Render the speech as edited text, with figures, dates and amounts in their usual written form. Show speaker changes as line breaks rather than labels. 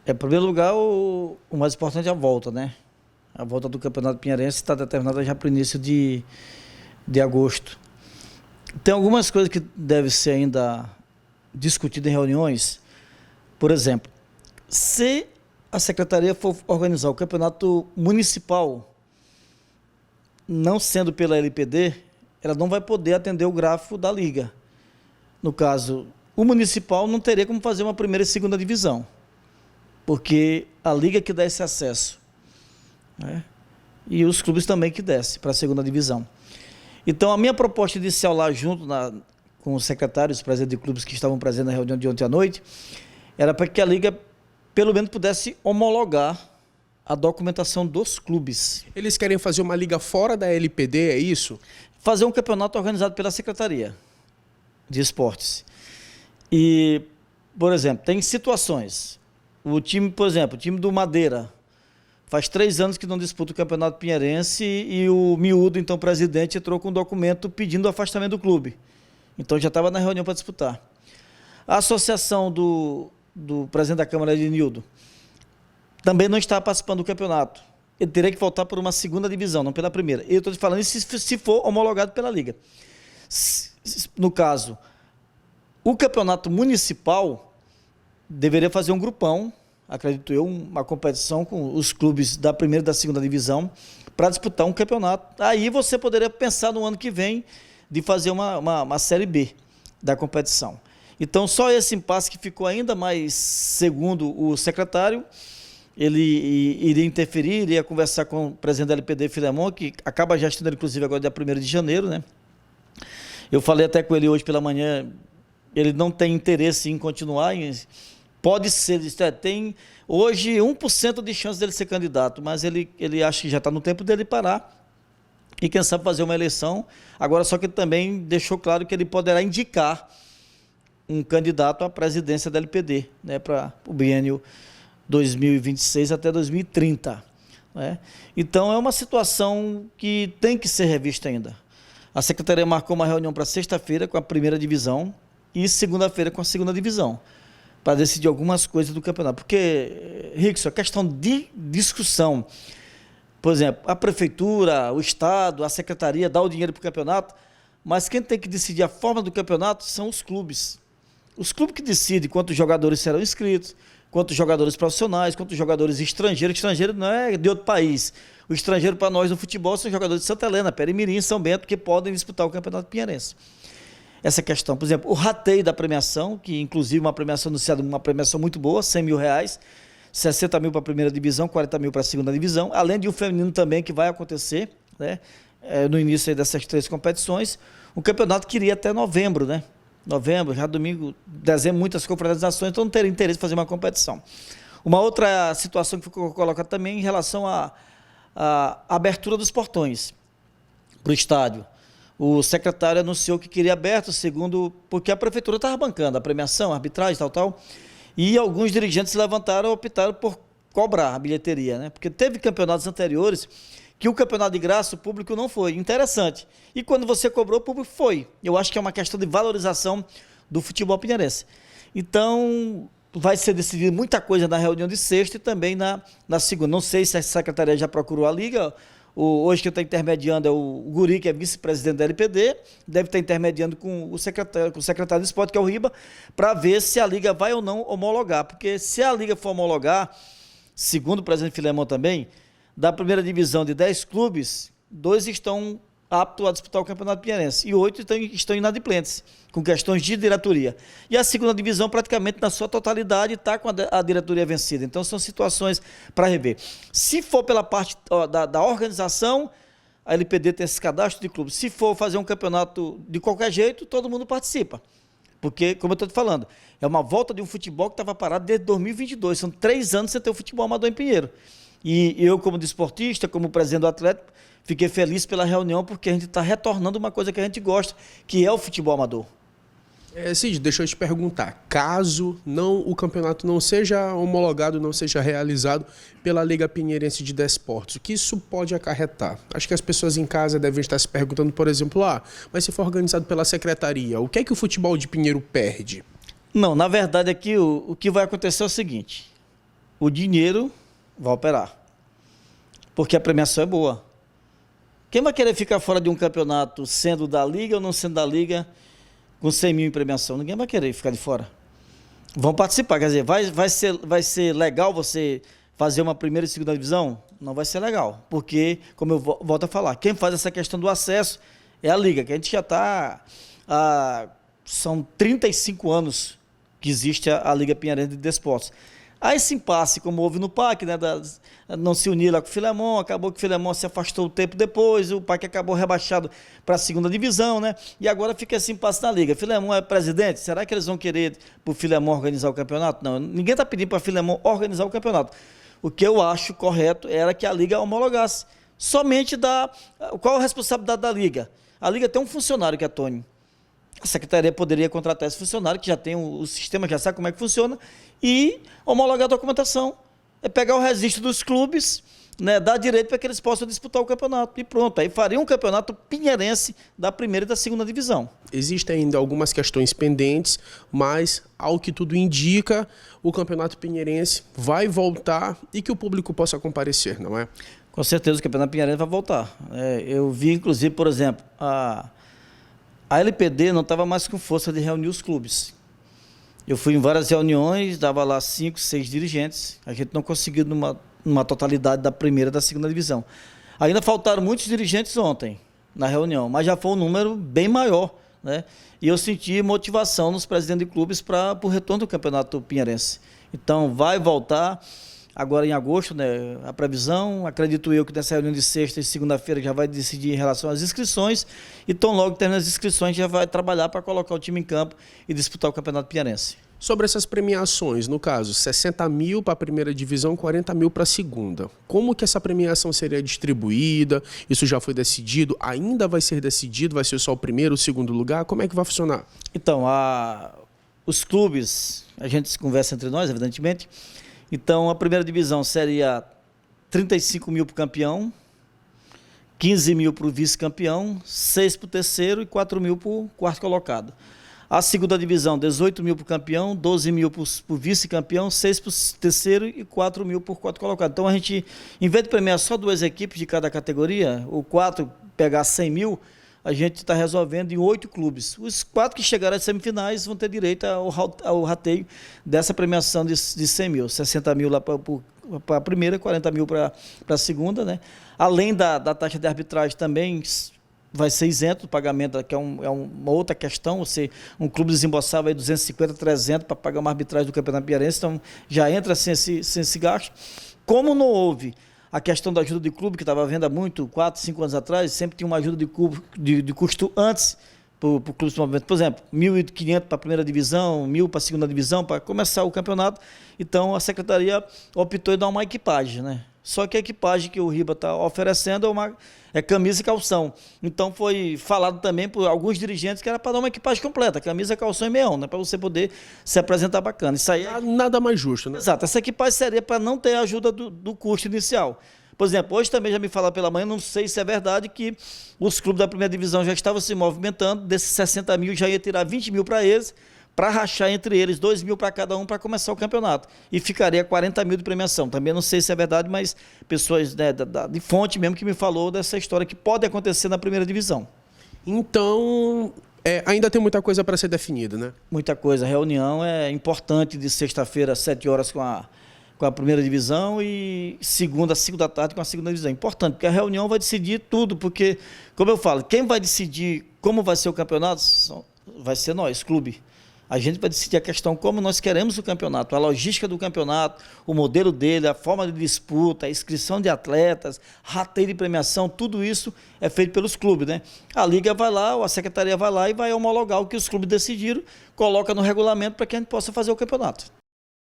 Em primeiro lugar, o mais importante é a volta, né? A volta do Campeonato Pinheirense está determinada já para o início de agosto. Tem algumas coisas que devem ser ainda discutidas em reuniões. Por exemplo, se a Secretaria for organizar o Campeonato Municipal, não sendo pela LPD, ela não vai poder atender o gráfico da Liga. No caso, o Municipal não teria como fazer uma primeira e segunda divisão, porque a Liga que dá esse acesso, né? E os clubes também que descem para a segunda divisão. Então, a minha proposta inicial lá junto com os secretários, os presidentes de clubes que estavam presentes na reunião de ontem à noite, era para que a Liga, pelo menos, pudesse homologar a documentação dos clubes.
Eles querem fazer uma liga fora da LPD, é isso?
Fazer um campeonato organizado pela Secretaria de Esportes. E, por exemplo, tem situações. O time, por exemplo, o time do Madeira, faz 3 anos que não disputa o Campeonato Pinheirense e o Miúdo, então presidente, entrou com um documento pedindo o afastamento do clube. Então já estava na reunião para disputar. A associação do presidente da Câmara de Nildo também não está participando do campeonato. Ele teria que voltar por uma segunda divisão, não pela primeira. Eu estou te falando isso se for homologado pela Liga. No caso, o campeonato municipal deveria fazer um grupão, acredito eu, uma competição com os clubes da primeira e da segunda divisão para disputar um campeonato. Aí você poderia pensar no ano que vem de fazer uma Série B da competição. Então, só esse impasse que ficou ainda mais, segundo o secretário, ele iria interferir, iria conversar com o presidente da LPD, Filemon, que acaba já estando, inclusive, agora dia 1º de janeiro, né? Eu falei até com ele hoje pela manhã, ele não tem interesse em continuar, pode ser, ele disse, tem hoje 1% de chance dele ser candidato, mas ele acha que já está no tempo dele parar e quem sabe fazer uma eleição. Agora, só que ele também deixou claro que ele poderá indicar um candidato à presidência da LPD, né, para o biênio 2026 até 2030. Né? Então, é uma situação que tem que ser revista ainda. A Secretaria marcou uma reunião para sexta-feira com a primeira divisão e segunda-feira com a segunda divisão, para decidir algumas coisas do campeonato. Porque, Rickson, a questão de discussão, por exemplo, a prefeitura, o Estado, a secretaria dá o dinheiro para o campeonato, mas quem tem que decidir a forma do campeonato são os clubes. Os clubes que decidem quantos jogadores serão inscritos, quantos jogadores profissionais, quantos jogadores estrangeiros. Estrangeiro não é de outro país. O estrangeiro para nós no futebol são jogadores de Santa Helena, Perimirim, São Bento, que podem disputar o Campeonato Pinheirense. Essa questão, por exemplo, o rateio da premiação, que inclusive uma premiação anunciada, uma premiação muito boa, R$100 mil, 60 mil para a primeira divisão, 40 mil para a segunda divisão, além de um feminino também que vai acontecer, né, no início aí dessas 3 competições. O campeonato queria até novembro, né? Novembro, já domingo, dezembro, muitas confraternizações, então não teria interesse em fazer uma competição. Uma outra situação que ficou colocada também em relação à abertura dos portões para o estádio. O secretário anunciou que queria aberto, porque a prefeitura estava bancando a premiação, a arbitragem, tal, e alguns dirigentes se levantaram e optaram por cobrar a bilheteria, né? Porque teve campeonatos anteriores que o campeonato de graça, o público não foi. Interessante. E quando você cobrou, o público foi. Eu acho que é uma questão de valorização do futebol pinheirense. Então, vai ser decidido muita coisa na reunião de sexta e também na segunda. Não sei se a secretaria já procurou a Liga. Hoje quem está intermediando é o Guri, que é vice-presidente da LPD, deve estar intermediando com o secretário de esporte, que é o Riba, para ver se a Liga vai ou não homologar. Porque se a Liga for homologar, segundo o presidente Filemon também, da primeira divisão de 10 clubes, 2 estão aptos a disputar o Campeonato Pinheirense e 8 estão inadimplentes, com questões de diretoria. E a segunda divisão, praticamente na sua totalidade, está com a diretoria vencida. Então, são situações para rever. Se for pela parte da organização, a LPD tem esse cadastro de clubes. Se for fazer um campeonato de qualquer jeito, todo mundo participa. Porque, como eu estou te falando, é uma volta de um futebol que estava parado desde 2022. São 3 anos sem ter o futebol amador em Pinheiro. E eu, como desportista, como presidente do Atlético, fiquei feliz pela reunião, porque a gente está retornando uma coisa que a gente gosta, que é o futebol amador.
Cid, deixa eu te perguntar, caso o campeonato não seja homologado, não seja realizado pela Liga Pinheirense de Desportos, o que isso pode acarretar? Acho que as pessoas em casa devem estar se perguntando, por exemplo, mas se for organizado pela secretaria, o que é que o futebol de Pinheiro perde?
Não, na verdade aqui o que vai acontecer é o seguinte, o dinheiro vai operar. Porque a premiação é boa. Quem vai querer ficar fora de um campeonato sendo da liga ou não sendo da liga com 100 mil em premiação? Ninguém vai querer ficar de fora. Vão participar, quer dizer, vai ser legal você fazer uma primeira e segunda divisão? Não vai ser legal, porque, como eu volto a falar, quem faz essa questão do acesso é a liga, que a gente já está... São 35 anos que existe a Liga Pinheirense de Desportos. Aí esse impasse, como houve no PAC, né, não se unir lá com o Filemon, acabou que o Filemon se afastou um tempo depois, o PAC acabou rebaixado para a segunda divisão, né? E agora fica esse impasse na Liga. Filemon é presidente, será que eles vão querer para o Filemon organizar o campeonato? Não, ninguém está pedindo para o Filemon organizar o campeonato. O que eu acho correto era que a Liga homologasse. Somente qual a responsabilidade da Liga? A Liga tem um funcionário que é Tony. A secretaria poderia contratar esse funcionário, que já tem o sistema, já sabe como é que funciona, e homologar a documentação. É pegar o registro dos clubes, né, dar direito para que eles possam disputar o campeonato. E pronto, aí faria um campeonato pinheirense da primeira e da segunda divisão. Existem
ainda algumas questões pendentes, mas, ao que tudo indica, o campeonato pinheirense vai voltar e que o público possa comparecer, não é?
Com certeza o campeonato pinheirense vai voltar. Eu vi, inclusive, por exemplo, a LPD não estava mais com força de reunir os clubes. Eu fui em várias reuniões, dava lá 5, 6 dirigentes. A gente não conseguiu numa totalidade da primeira e da segunda divisão. Ainda faltaram muitos dirigentes ontem na reunião, mas já foi um número bem maior, né? E eu senti motivação nos presidentes de clubes para o retorno do campeonato pinheirense. Então vai voltar agora em agosto, né? A previsão, acredito eu que nessa reunião de sexta e segunda-feira já vai decidir em relação às inscrições, e tão logo terminando as inscrições já vai trabalhar para colocar o time em campo e disputar o campeonato pinheirense.
Sobre essas premiações, no caso, 60 mil para a primeira divisão, 40 mil para a segunda. Como que essa premiação seria distribuída? Isso já foi decidido? Ainda vai ser decidido? Vai ser só o primeiro, o segundo lugar? Como é que vai funcionar?
Então, os clubes, a gente conversa entre nós, evidentemente. Então, a primeira divisão seria 35 mil para o campeão, 15 mil para o vice-campeão, 6 para o terceiro e 4 mil para o quarto colocado. A segunda divisão, 18 mil para o campeão, 12 mil para o vice-campeão, 6 para o terceiro e 4 mil para o quarto colocado. Então, a gente, em vez de premiar só 2 equipes de cada categoria, o 4 pegar 100 mil, a gente está resolvendo em 8 clubes. Os 4 que chegarem às semifinais vão ter direito ao rateio dessa premiação de 100 mil. 60 mil lá para a primeira, 40 mil para a segunda, né? Além da taxa de arbitragem também vai ser isento do pagamento, que é uma outra questão. Um clube desembolsava aí 250, 300 para pagar uma arbitragem do Campeonato Pinheirense, então já entra sem esse gasto. Como não houve a questão da ajuda de clube, que estava à venda muito, 4, 5 anos atrás, sempre tinha uma ajuda de custo antes para o clube de movimento. Por exemplo, 1.500 para a primeira divisão, 1.000 para a segunda divisão, para começar o campeonato. Então, a secretaria optou em dar uma equipagem, né? Só que a equipagem que o RIBA está oferecendo é camisa e calção. Então, foi falado também por alguns dirigentes que era para dar uma equipagem completa, camisa, calção e meião, né? Para você poder se apresentar bacana. Isso aí
nada mais justo, né?
Exato. Essa equipagem seria para não ter a ajuda do custo inicial. Por exemplo, hoje também já me falaram pela manhã, não sei se é verdade, que os clubes da primeira divisão já estavam se movimentando, desses 60 mil já ia tirar 20 mil para eles, para rachar entre eles 2 mil para cada um para começar o campeonato. E ficaria 40 mil de premiação. Também não sei se é verdade, mas pessoas, né, de fonte mesmo que me falou dessa história que pode acontecer na primeira divisão.
Então, ainda tem muita coisa para ser definida, né?
Muita coisa. A reunião é importante de sexta-feira às 7 horas com a primeira divisão e segunda às 5 da tarde com a segunda divisão. Importante, porque a reunião vai decidir tudo, porque, como eu falo, quem vai decidir como vai ser o campeonato vai ser nós, clube. A gente vai decidir a questão como nós queremos o campeonato, a logística do campeonato, o modelo dele, a forma de disputa, a inscrição de atletas, rateio de premiação, tudo isso é feito pelos clubes, né? A liga vai lá, ou a secretaria vai lá e vai homologar o que os clubes decidiram, coloca no regulamento para que a gente possa fazer o campeonato.